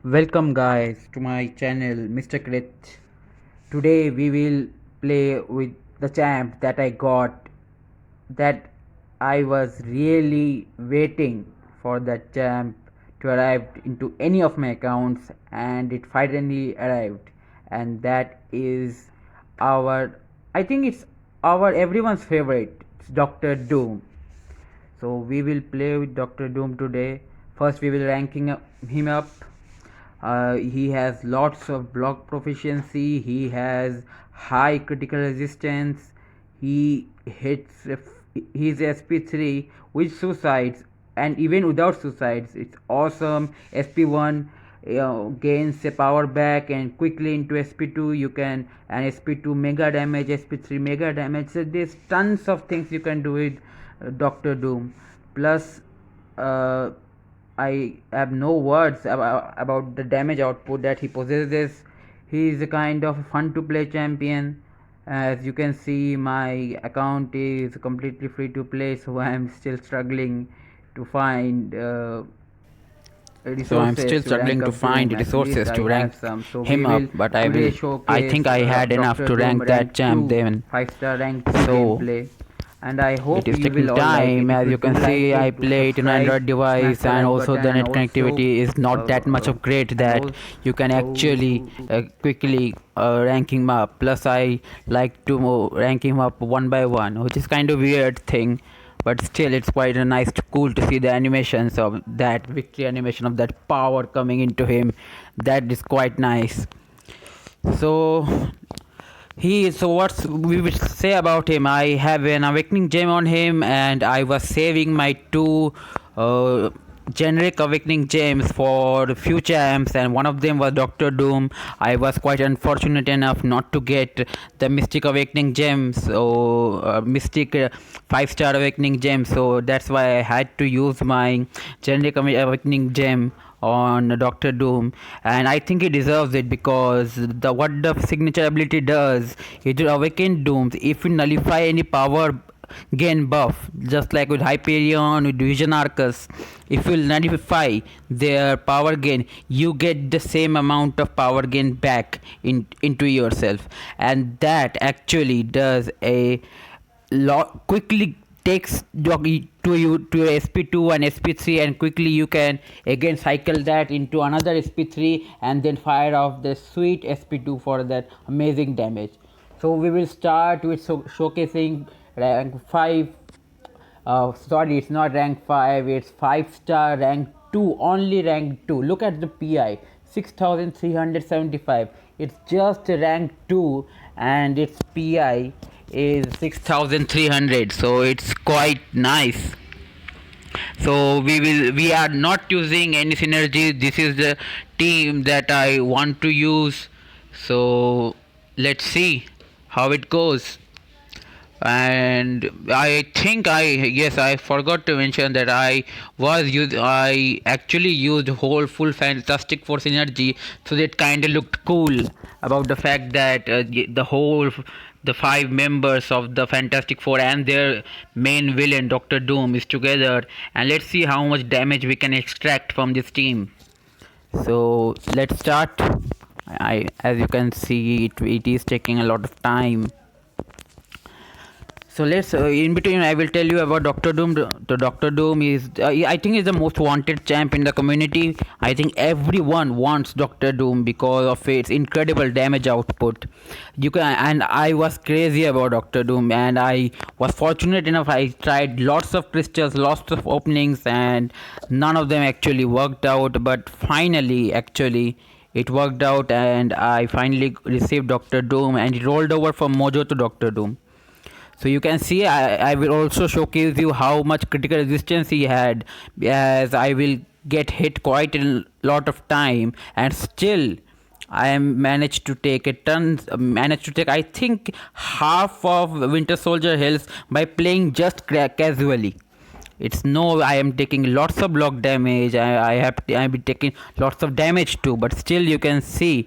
Welcome guys to my channel Mr. Krit. Today we will play with the champ that I got, that I was really waiting for that champ to arrive into any of my accounts, and it finally arrived, and that is our, I think it's our everyone's favorite. It's Dr. Doom. So we will play with Dr. Doom today. First we will him up. He has lots of block proficiency. He has high critical resistance. He hits. He's SP3 with suicides, and even without suicides, it's awesome. SP1 gains a power back and quickly into SP2 you can, and SP2 mega damage, SP3 mega damage. So there's tons of things you can do with Dr. Doom. Plus, uh, I have no words about the damage output that he possesses. He is a kind of fun to play champion. As you can see, my account is completely free to play, so I am still struggling to find So I'm resources still to rank struggling to up Doom. find At least resources I to have rank some. So we him up, will but I today will. I showcase think I had enough Dr. to Doom rank that rank champ 2, then. 5-star rank 2 So gameplay. And I it hope is you taking will all like it. time. If As you you do can see, like I it, do play it on subscribe, Android smash device, the and like also button, the and net also connectivity is not uh, that much uh, of great and that also you can actually quickly rank him up. Plus, I like to rank him up one by one, which is kind of weird thing, but still it's quite a nice cool to see the animations of that victory animation of that power coming into him. That is quite nice. So what's we would say about him? I have an awakening gem on him, and I was saving my two uh, generic awakening gems for the future amps, and one of them was Dr. Doom. I was quite unfortunate enough not to get the Mystic Awakening gem, so Mystic 5-star Awakening gem, so that's why I had to use my generic awakening gem on Doctor Doom, and I think he deserves it because the what the signature ability does, it will awaken Dooms if you nullify any power gain buff, just like with Hyperion, with Vision Arcus. If you nullify their power gain, you get the same amount of power gain back into yourself, and that actually does a lot quickly takes to you to your sp2 and sp3, and quickly you can again cycle that into another sp3 and then fire off the sweet sp2 for that amazing damage. So we will start with showcasing rank 5. Sorry, it's not rank 5, it's 5-star rank 2, only rank 2. Look at the pi, 6375. It's just rank 2, and its pi is 6300, so it's quite nice. So we are not using any synergy. This is the team that I want to use, so let's see how it goes. And I think I forgot to mention that I actually used whole full Fantastic Four synergy, so that kind of looked cool about the fact that the 5 members of the Fantastic Four and their main villain Doctor Doom is together, and let's see how much damage we can extract from this team. So let's start. As you can see, it is taking a lot of time. So let's in between I will tell you about Dr. Doom. The Dr. Doom is I think is the most wanted champ in the community. I think everyone wants Dr. Doom because of its incredible damage output. You can, and I was crazy about Dr. Doom, and I was fortunate enough I tried lots of crystals, lots of openings, and none of them actually worked out, but finally actually it worked out, and I finally received Dr. Doom, and it rolled over from Mojo to Dr. Doom. So you can see I will also showcase you how much critical resistance he had, as I will get hit quite a lot of time, and still I am managed to take I think half of Winter Soldier health by playing just casually. It's no, I am taking lots of block damage. I be taking lots of damage too, but still you can see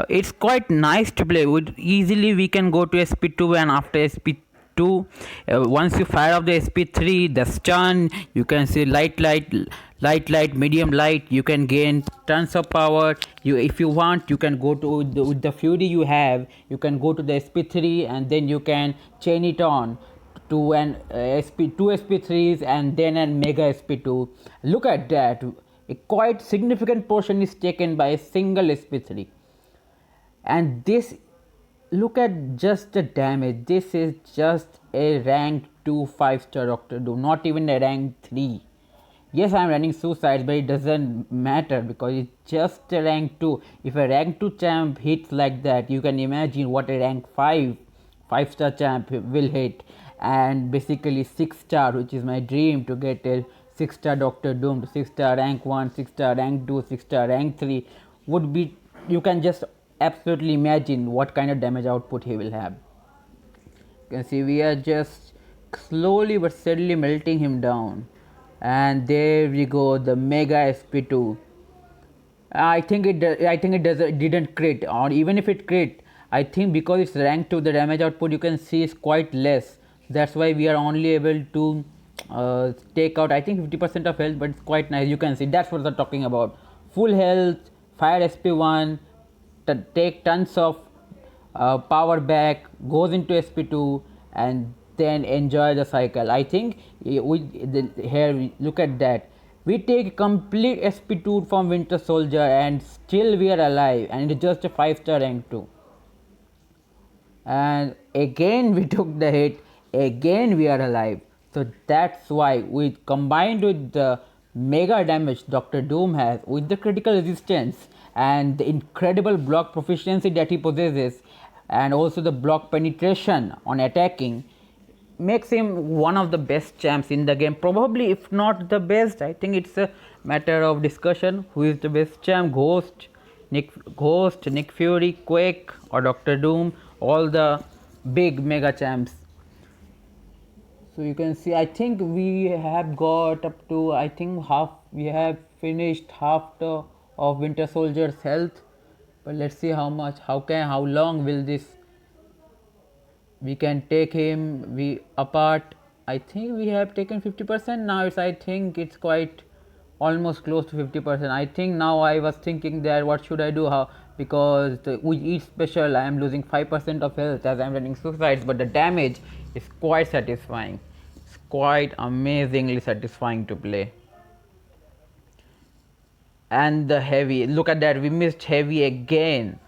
it's quite nice to play with. Easily we can go to SP2, and after SP 2. Once you fire off the SP3, the stun, you can see light, medium light, you can gain tons of power. If you want, you can go to with the fury you have, you can go to the SP3 and then you can chain it on to an two SP3s and then an mega SP2. Look at that, a quite significant portion is taken by a single SP3. And this, look at just the damage. This is just a rank 2 5-star Doctor Doom, not even a rank 3. Yes, I am running suicides, but it doesn't matter because it's just a rank 2. If a rank 2 champ hits like that, you can imagine what a rank 5-star champ will hit. And basically 6-star, which is my dream, to get a 6-star Doctor Doom to 6-star rank 1, 6-star rank 2, 6-star rank 3 would be, you can just absolutely imagine what kind of damage output he will have. You can see we are just slowly but steadily melting him down, and there we go, the mega SP2. I think it didn't crit, or even if it crit, I think because it's rank 2, the damage output you can see is quite less. That's why we are only able to take out, I think, 50% of health, but it's quite nice. You can see that's what they're talking about. Full health, fire SP1, take tons of power back, goes into SP2, and then enjoy the cycle. I think here look at that. We take complete SP2 from Winter Soldier and still we are alive, and it's just a 5-star rank 2. And again we took the hit, again we are alive. So that's why we combined with the mega damage Doctor Doom has, with the critical resistance and the incredible block proficiency that he possesses, and also the block penetration on attacking, makes him one of the best champs in the game. Probably, if not the best, I think it's a matter of discussion who is the best champ: Nick Fury, Quake, or Doctor Doom. All the big mega champs. So you can see, I think we have got up to, I think we have finished half of Winter Soldier's health. But let's see how long will this, we can take him apart. I think we have taken 50%. Now I think it's quite almost close to 50%. I think now I was thinking that what should I do, because with each special I am losing 5% of health as I am running suicides, but the damage is quite satisfying. It's quite amazingly satisfying to play. And the heavy, look at that, we missed heavy again.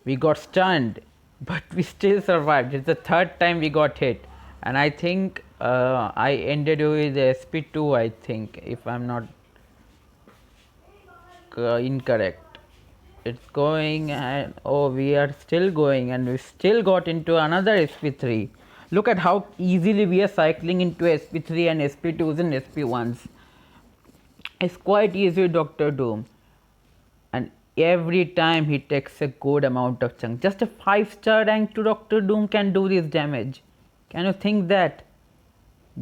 We got stunned, but we still survived. It's the third time we got hit, and I think I ended with SP2, I think, if I'm not incorrect. It's going, and oh, we are still going, and we still got into another SP3. Look at how easily we are cycling into SP3 and SP2s and SP1s. It's quite easy with Doctor Doom, and every time he takes a good amount of chunk. Just a 5-star rank 2 Doctor Doom can do this damage. Can you think that?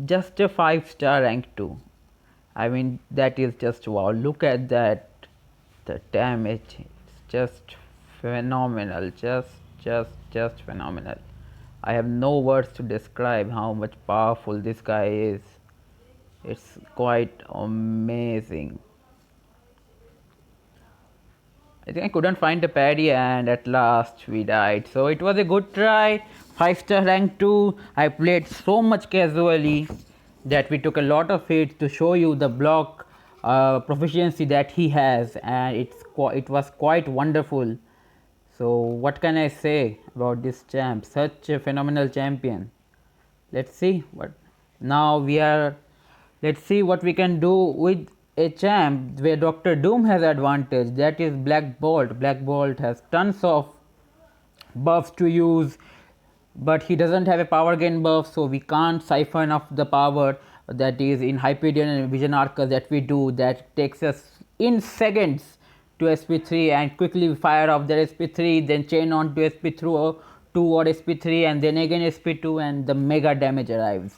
Just a 5-star rank 2. I mean, that is just wow. Look at that. The damage. It's just phenomenal. Just phenomenal. I have no words to describe how much powerful this guy is. It's quite amazing. I think I couldn't find a parry, and at last we died. So it was a good try. 5-star rank 2. I played so much casually that we took a lot of hits to show you the block proficiency that he has, and it was quite wonderful. So what can I say about this champ? Such a phenomenal champion. Let's see what let's see what we can do with a champ where Doctor Doom has advantage. That is Black Bolt. Black Bolt has tons of buffs to use, but he doesn't have a power gain buff, so we can't siphon off the power that is in Hyperion and Vision Arcus that we do, that takes us in seconds to SP3 and quickly fire off their SP3, then chain on to SP2 or SP3, and then again SP2, and the mega damage arrives.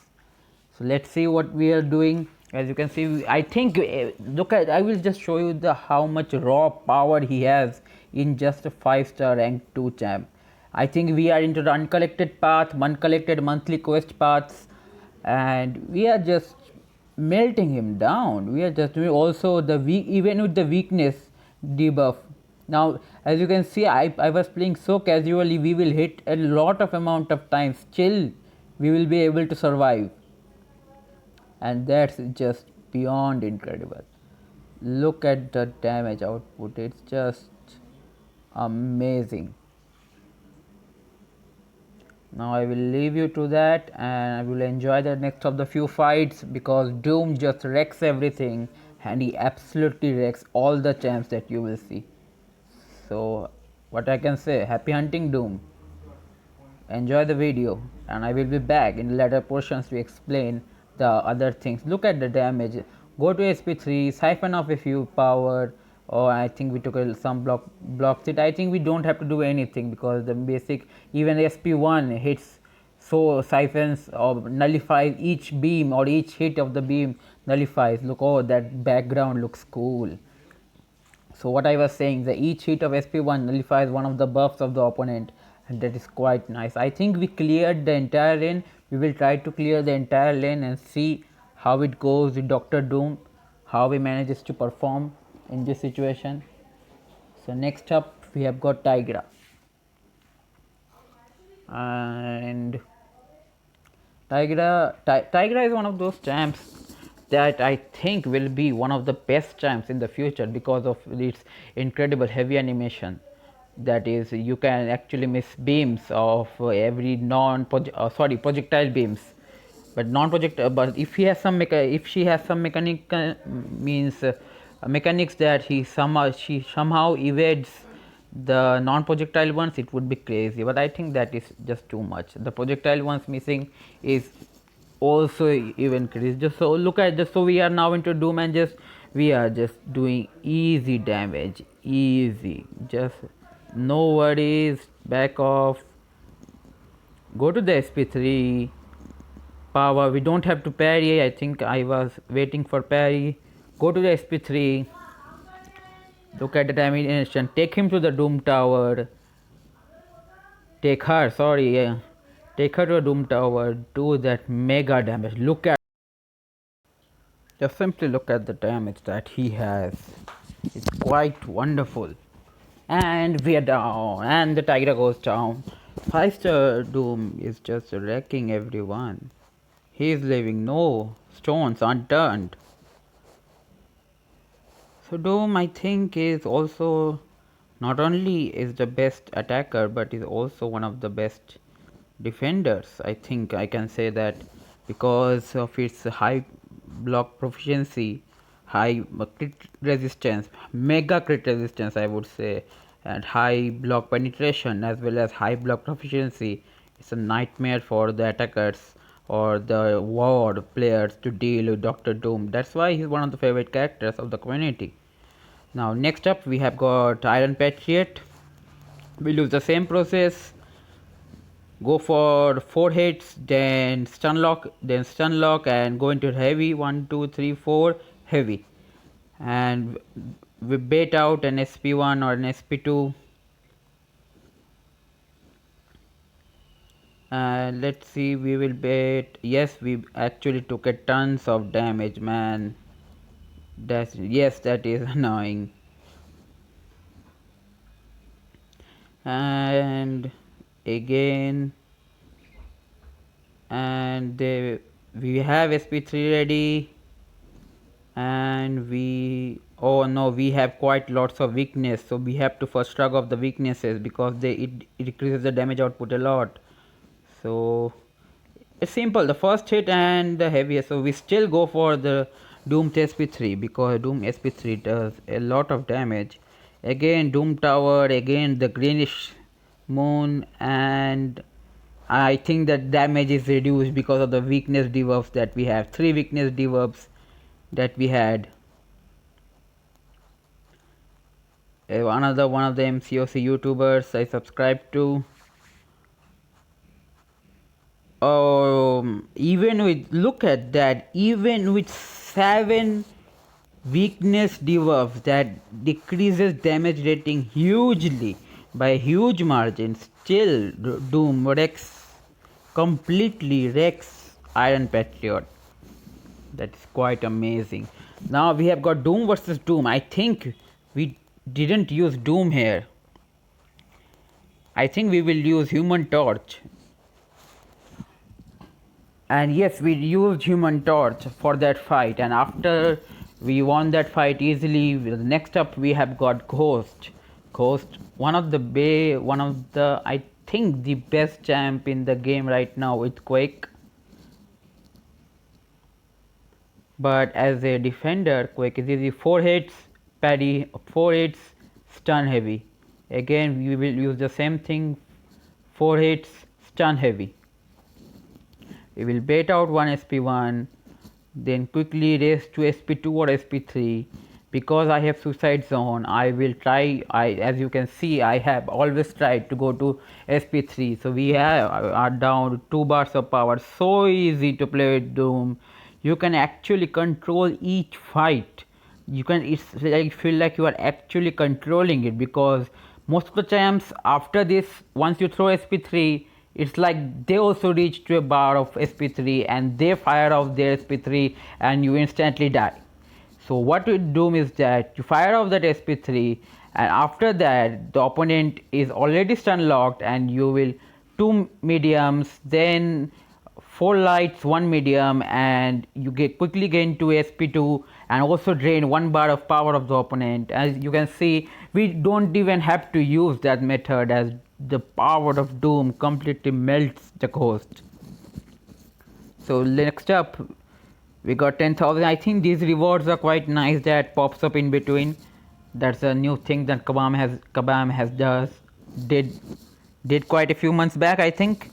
So let's see what we are doing. As you can see, I think I will just show you how much raw power he has in just a 5-star rank 2 champ. I think we are into the uncollected path, uncollected monthly quest paths, and we are just melting him down. We are just doing also the weak, even with the weakness debuff. Now, as you can see, I was playing so casually. We will hit a lot of amount of times. Still, we will be able to survive, and that's just beyond incredible. Look at the damage output. It's just amazing. Now I will leave you to that, and I will enjoy the next of the few fights, because Doom just wrecks everything, and he absolutely wrecks all the champs that you will see. So what I can say, happy hunting Doom. Enjoy the video, and I will be back in later portions to explain the other things. Look at the damage. Go to SP3, siphon off a few power, or I think we took some blocks it. I think we don't have to do anything, because the basic, even SP1 hits, so siphons or nullifies each beam, or each hit of the beam nullifies. Look, oh, that background looks cool. So what I was saying, the each hit of SP1 nullifies one of the buffs of the opponent, and that is quite nice. I think we cleared the entire lane. We will try to clear the entire lane and see how it goes with Dr. Doom, how he manages to perform in this situation. So next up we have got Tigra, and Tigra is one of those champs that I think will be one of the best champs in the future, because of its incredible heavy animation. That is, you can actually miss beams of every projectile beams, but non-projectile. But if he has some if she has some mechanic means mechanics that she somehow evades the non-projectile ones, it would be crazy. But I think that is just too much. The projectile ones missing is also even crazy. Just so look at this. So we are now into Doom, and just we are just doing easy damage, easy. Just no worries. Back off. Go to the SP3 power. We don't have to parry. I think I was waiting for parry. Go to the SP3. Look at the animation. Take him to the Doom Tower. Take her, sorry, yeah. Take her to a Doom Tower. Do that mega damage. Look at. Just simply look at the damage that he has. It's quite wonderful. And we are down. And the Tigra goes down. 5-star Doom is just wrecking everyone. He is leaving no stones unturned. So Doom, I think, is also not only is the best attacker, but is also one of the best defenders. I think I can say that, because of its high block proficiency, high crit resistance, mega crit resistance I would say, and high block penetration as well as high block proficiency. It's a nightmare for the attackers or the war players to deal with Dr. Doom. That's why he's one of the favorite characters of the community. Now next up we have got Iron Patriot. We use the same process. Go for 4 hits, then stun lock, and go into heavy. 1 2 3 4 heavy, and we bait out an SP1 or an SP2. And let's see, we will bait. Yes, we actually took a tons of damage, man. That is annoying. And again, and we have SP3 ready, and oh no, we have quite lots of weakness, so we have to first shrug off the weaknesses, because it decreases the damage output a lot. So it's simple, the first hit and the heaviest. So we still go for the Doom SP3, because Doom SP3 does a lot of damage. Again Doom Tower, again the greenish moon, and I think that damage is reduced because of the weakness debuffs that we have. 3 weakness debuffs that we had. Another one of the MCOC YouTubers I subscribe to. Even with, look at that, even with 7 weakness debuffs, that decreases damage rating hugely. by a huge margin. Still, Doom completely wrecks Iron Patriot. That's quite amazing. Now we have got Doom versus Doom. I think we didn't use Doom here. I think we will use Human Torch. And yes, we used Human Torch for that fight, and after we won that fight easily, next up we have got Ghost, one of the I think the best champ in the game right now with Quake. But as a defender, Quake is easy. 4 hits parry, 4 hits stun heavy. Again we will use the same thing, 4 hits stun heavy. We will bait out one SP1, then quickly race to SP2 or SP3. Because I have suicide zone, I will try, as you can see, I have always tried to go to SP3. So we are down 2 bars of power. So easy to play with Doom. You can actually control each fight. It's like feel like you are actually controlling it, because most of the champs after this, once you throw SP3, it's like they also reach to a bar of SP3 and they fire off their SP3 and you instantly die. So what you do is that you fire off that SP3, and after that the opponent is already stun locked, and you will 2 mediums, then 4 lights, 1 medium, and you quickly gain to SP2 and also drain 1 bar of power of the opponent. As you can see, we don't even have to use that method, as the power of Doom completely melts the Ghost. So next up we got 10,000. I think these rewards are quite nice that pops up in between. That's a new thing that Kabam has did quite a few months back, I think.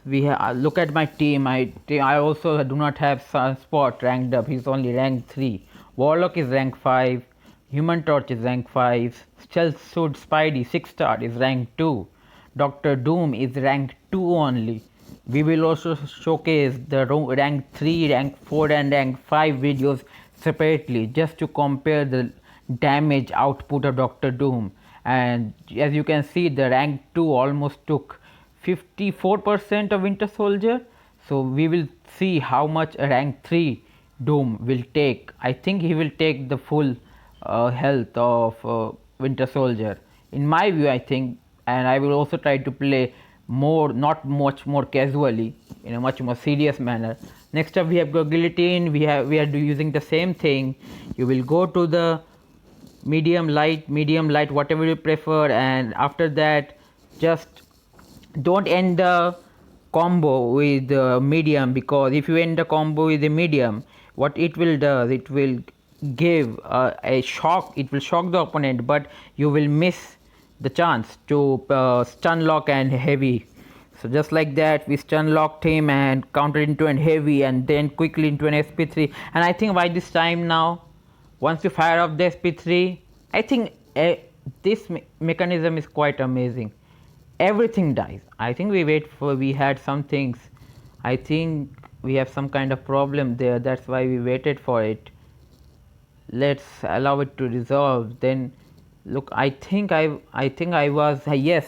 Look at my team. I also do not have Sunspot ranked up. He's only rank 3. Warlock is rank 5. Human Torch is rank 5. Stealth Suit Spidey 6-star is rank 2. Dr. Doom is rank 2 only. We will also showcase the rank 3, rank 4 and rank 5 videos separately, just to compare the damage output of Dr. Doom. And as you can see, the rank 2 almost took 54% of Winter Soldier. So we will see how much a rank 3 Doom will take. I think he will take the full health of Winter Soldier, in my view, I think. And I will also try to play more, not much more casually, in a much more serious manner. Next up we have got Guillotine. We are using the same thing. You will go to the medium light, whatever you prefer, and after that just don't end the combo with the medium, because if you end the combo with the medium, what it will do, it will give a shock. It will shock the opponent, but you will miss the chance to stun lock and heavy. So just like that, we stun locked him and countered into an heavy, and then quickly into an SP3. And I think by this time now, once you fire off the SP3, I think this mechanism is quite amazing. Everything dies. I think we had some things. I think we have some kind of problem there. That's why we waited for it. Let's allow it to resolve. Then look, I think I was yes.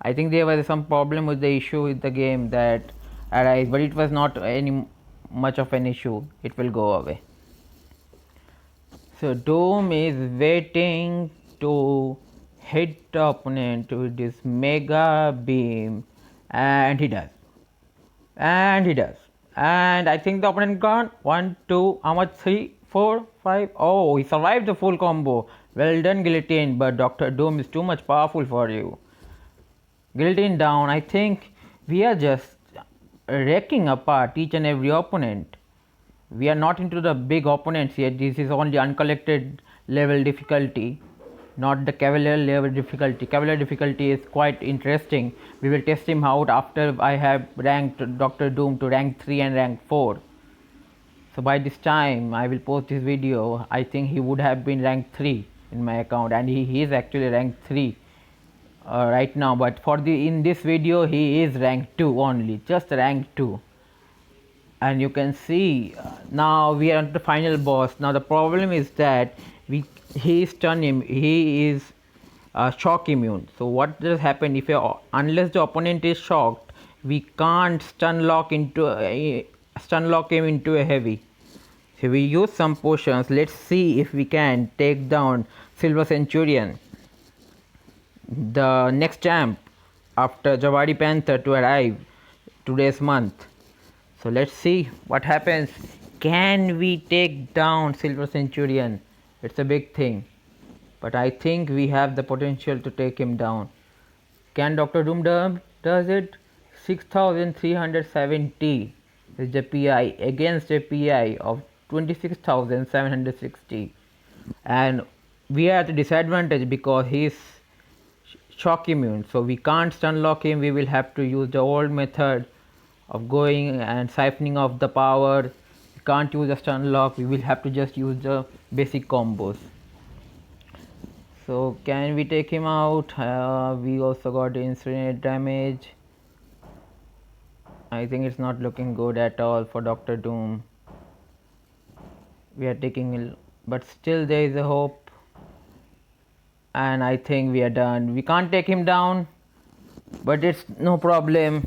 I think there was some problem with the issue with the game that arise, but it was not any much of an issue. It will go away. So Doom is waiting to hit the opponent with this mega beam, and he does. And I think the opponent gone. 1, 2, how much? 3, 4, 5. Oh, he survived the full combo. Well done, Guillotine, but Dr. Doom is too much powerful for you. Guillotine down. I think we are just wrecking apart each and every opponent. We are not into the big opponents yet. This is only uncollected level difficulty, not the Cavalier level difficulty. Cavalier difficulty is quite interesting. We will test him out after I have ranked Dr. Doom to rank 3 and rank 4. So by this time I will post this video, I think he would have been rank 3 in my account, and he is actually rank 3 right now, but in this video he is rank 2 only, just rank 2. And you can see now we are at the final boss. Now the problem is that we he is he is shock immune. So what does happen if unless the opponent is shocked, we can't stun lock him into a heavy. So we use some potions. Let's see if we can take down Silver Centurion, the next champ after Jawadi Panther to arrive today's month. So let's see what happens. Can we take down Silver Centurion? It's a big thing, but I think we have the potential to take him down. Can Dr. Doom does it? 6370 is the PI against a PI of 26,760, and we are at a disadvantage because he is shock immune, so we can't stun lock him. We will have to use the old method of going and siphoning off the power. We can't use a stun lock. We will have to just use the basic combos. So can we take him out? We also got incinerate damage. I think it's not looking good at all for Dr. Doom. We are taking, but still there is a hope, and I think we are done. We can't take him down, but it's no problem.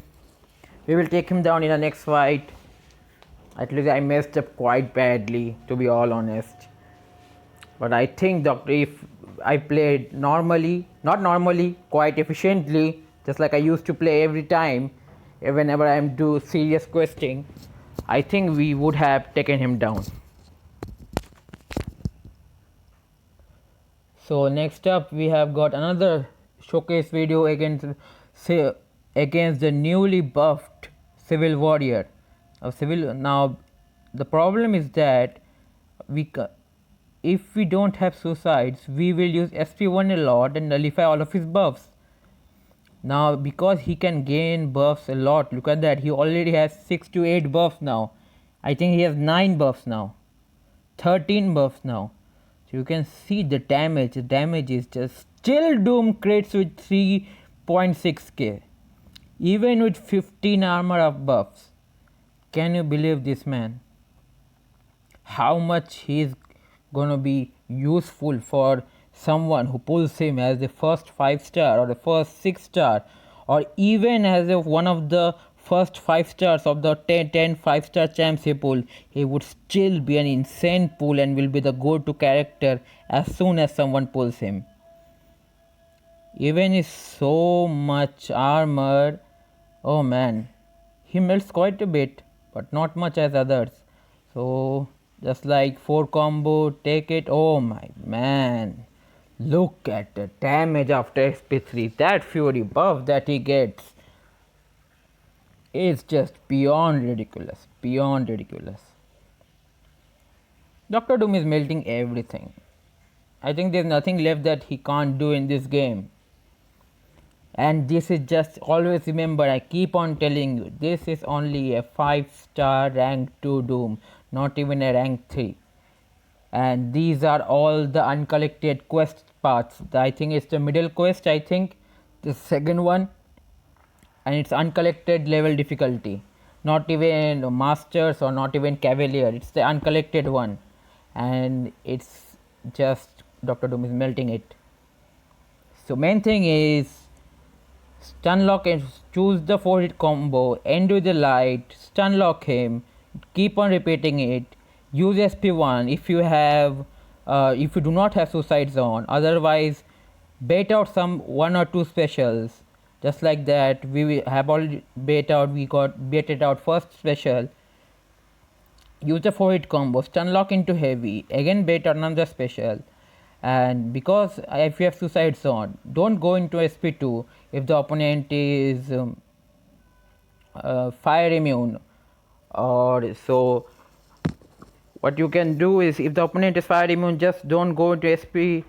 We will take him down in the next fight. At least I messed up quite badly, to be all honest. But I think if I played normally, not normally, quite efficiently, just like I used to play every time, whenever I do serious questing, I think we would have taken him down. So next up we have got another showcase video against the newly buffed Civil Warrior. Now the problem is that if we don't have suicides, we will use SP1 a lot and nullify all of his buffs. Now because he can gain buffs a lot, look at that, he already has 6 to 8 buffs now. I think he has 9 buffs now, 13 buffs now. So you can see the damage is just still Doom crits with 3.6k, even with 15 armor of buffs. Can you believe this, man? How much he is gonna be useful for someone who pulls him as the first 5-star or the first 6-star, or even as one of the first 5 stars of the 10 5-star champs he pull. He would still be an insane pull and will be the go-to character as soon as someone pulls him. Even with so much armor, oh man, he melts quite a bit, but not much as others. So just like 4 combo, take it. Oh my man, look at the damage after SP3. That fury buff that he gets is just beyond ridiculous. Dr. Doom is melting everything. I think there's nothing left that he can't do in this game. And this is just, always remember, I keep on telling you, this is only a 5-star rank 2 Doom, not even a rank 3. And these are all the uncollected quest parts. I think it's the middle quest, I think, the second one. And it's uncollected level difficulty, not even masters or not even cavalier, it's the uncollected one, and it's just Dr. Doom is melting it. So main thing is stun lock and choose the 4-hit combo, end with the light, stun lock him, keep on repeating it, use SP1 if you have if you do not have suicide zone, otherwise bait out some 1 or 2 specials. Just like that, we have already baited out first special. Use the 4-hit combo, stun lock into heavy, again bait out another special. And because if you have suicide zone, don't go into SP2 if the opponent is fire immune. Or so what you can do is, if the opponent is fire immune, just don't go into SP2,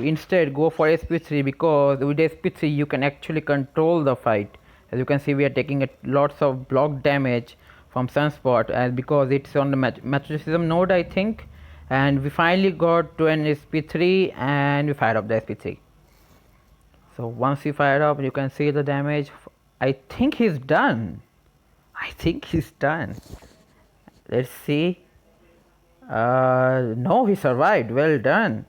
instead go for SP3, because with SP3 you can actually control the fight. As you can see, we are taking lots of block damage from Sunspot, and because it's on the Matricism node, I think. And we finally got to an SP3 and we fired up the SP3. So once we fire up, you can see the damage. I think he's done. Let's see. No, he survived. Well done.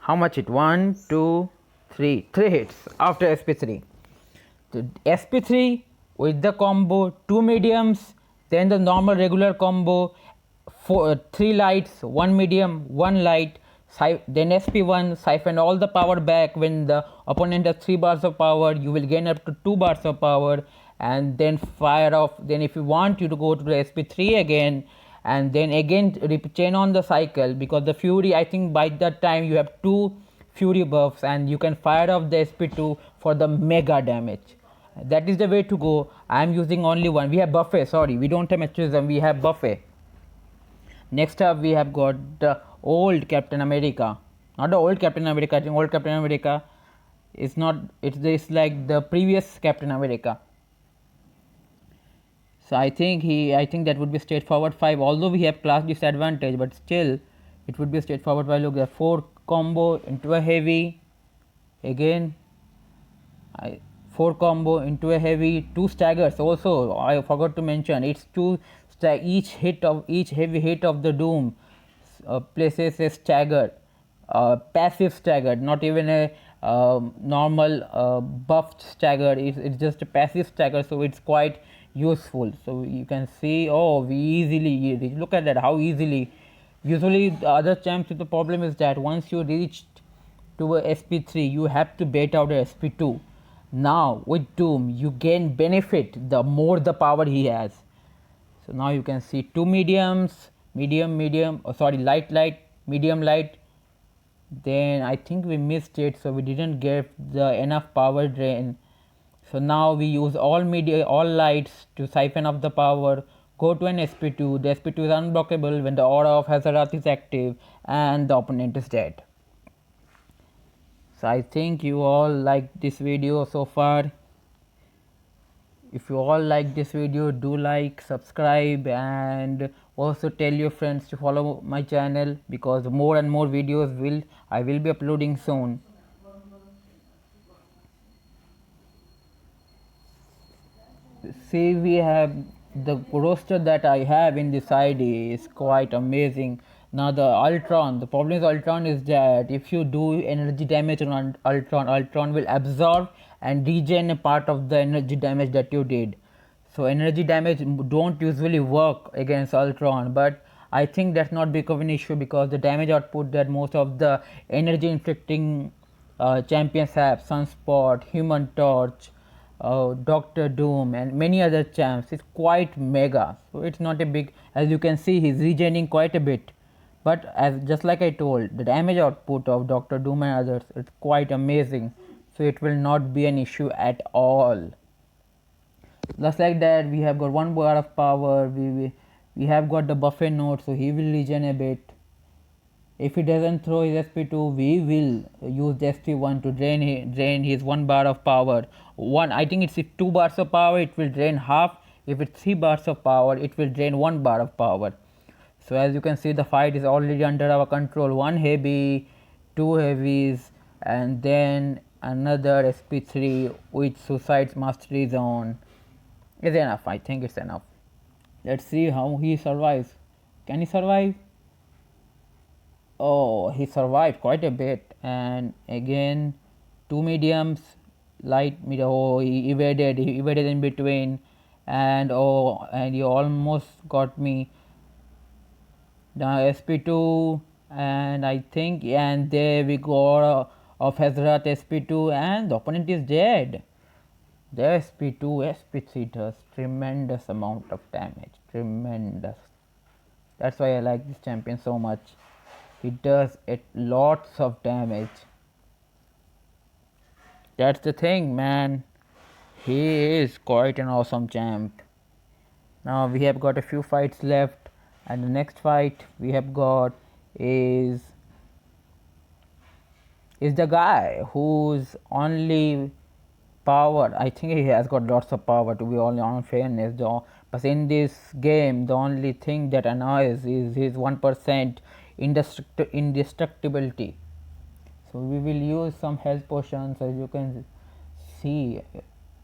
how much it? 1, 2, 3. 3 hits after SP3. So SP3 with the combo, 2 mediums, then the normal regular combo, 3 lights, 1 medium, 1 light, then SP1 siphon all the power back. When the opponent has 3 bars of power, you will gain up to 2 bars of power, and then fire off. Then if you want, you to go to the SP3 again, and then again chain on the cycle, because the fury, I think by that time you have 2 fury buffs, and you can fire off the SP2 for the mega damage. That is the way to go. I am using only one. We have buffet, sorry, we don't have machism, we have buffet. Next up we have got the old Captain America. Not the old Captain America, I think old Captain America is not, it's like the previous Captain America. So I think that would be straightforward 5, although we have class disadvantage, but still it would be straightforward 5. Look, 4 combo into a heavy, again 4 combo into a heavy, 2 staggers also. I forgot to mention, it's 2 each heavy hit of the doom places a stagger, passive stagger, not even a normal buffed stagger. It's just a passive stagger, so it's quite useful. So you can see, oh, we easily look at that, how easily. Usually the other champs, the problem is that once you reached to a SP3, you have to bait out a SP2. Now with Doom, you gain benefit the more the power he has. So now you can see 2 mediums, medium, light, medium, light. Then I think we missed it, so we didn't get the enough power drain. So now we use all lights to siphon off the power. Go to an SP2. The SP2 is unblockable when the aura of Hazarath is active and the opponent is dead. So I think you all liked this video so far. If you all like this video, do like, subscribe, and also tell your friends to follow my channel, because more and more videos I will be uploading soon. See, we have the roster that I have in this ID is quite amazing. Now the Ultron, the problem is Ultron is that if you do energy damage on Ultron will absorb and regen a part of the energy damage that you did. So energy damage don't usually work against Ultron, but I think that's not big of an issue, because the damage output that most of the energy inflicting champions have, Sunspot, Human Torch, Doctor Doom, and many other champs, is quite mega. So it's not a big, as you can see, he's regening quite a bit. But as just like I told, the damage output of Doctor Doom and others is quite amazing. So it will not be an issue at all. Just like that, we have got 1 bar of power. We have got the buffet node, so he will regen a bit. If he doesn't throw his SP2, we will use the SP1 to drain his 1 bar of power. I think it's 2 bars of power, it will drain half. If it's 3 bars of power, it will drain 1 bar of power. So as you can see, the fight is already under our control. 1 heavy, 2 heavies, and then another SP3 with Suicide's Mastery Zone is enough. I think it's enough. Let's see how he survives. Can he survive? Oh, he survived quite a bit. And again 2 mediums, light, medium. Oh, he evaded in between, and he almost got me. Now SP2, and I think, and there we go, of Hazrat SP2, and the opponent is dead. The SP2 SP3 does tremendous amount of damage, tremendous. That's why I like this champion so much. He does lots of damage. That's the thing, man. He is quite an awesome champ. Now we have got a few fights left, and the next fight we have got is the guy whose only power, I think he has got lots of power, to be all on fairness, but in this game the only thing that annoys is his 1% indestructibility. So we will use some health potions. As you can see,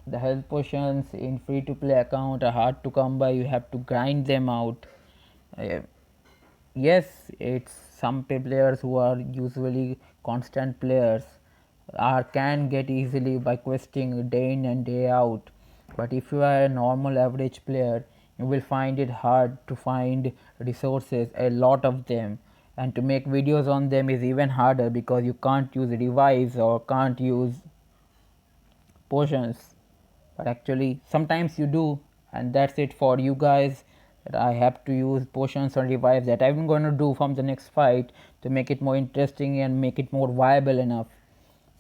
the health potions in free to play account are hard to come by. You have to grind them out. Yes, it's some players who are usually constant players are can get easily by questing day in and day out. But if you are a normal average player, you will find it hard to find resources, a lot of them, and to make videos on them is even harder because you can't use revives or can't use potions. But actually sometimes you do, and that's it for you guys, that I have to use potions or revives that I'm going to do from the next fight to make it more interesting and make it more viable enough.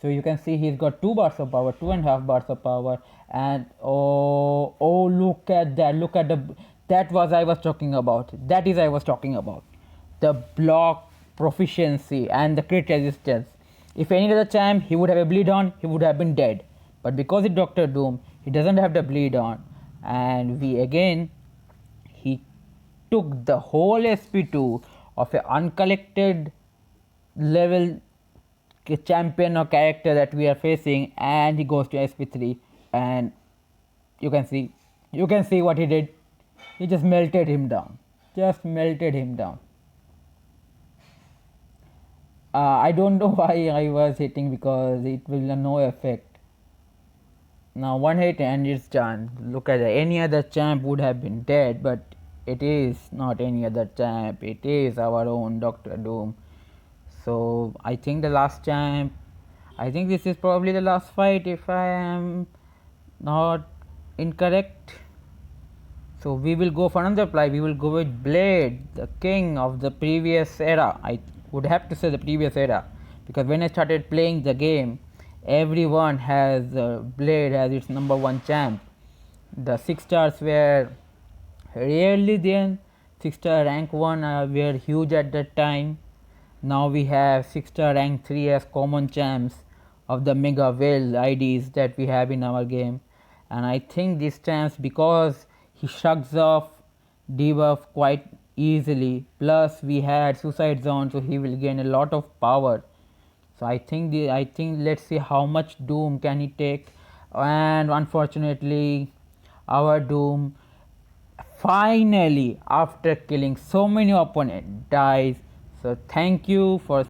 So you can see he's got 2 bars of power, 2.5 bars of power, and oh, look at that, look at the, that was I was talking about, that is I was talking about, the block proficiency and the crit resistance. If any other champ he would have a bleed on, he would have been dead, but because it's Doctor Doom, he doesn't have the bleed on, and we again, he took the whole SP2 of a uncollected level champion or character that we are facing, and he goes to SP3, and you can see what he did. He just melted him down, just melted him down. I don't know why I was hitting, because it will have no effect. Now one hit and it's done. Look at that. Any other champ would have been dead, but it is not any other champ, it is our own Doctor Doom. So I think the last champ, I think this is probably the last fight if I am not incorrect. So we will go for another play. We will go with Blade, the king of the previous era. I would have to say the previous era, because when I started playing the game, everyone has Blade as its number 1 champ. The 6 stars were rarely then. 6 star rank 1 were huge at that time. Now we have 6 star rank 3 as common champs of the mega whale IDs that we have in our game. And I think these champs, because he shrugs off debuff quite easily, plus we had suicide zone, so he will gain a lot of power. So I think let's see how much doom can he take. And unfortunately our Doom finally, after killing so many opponents, dies. So thank you for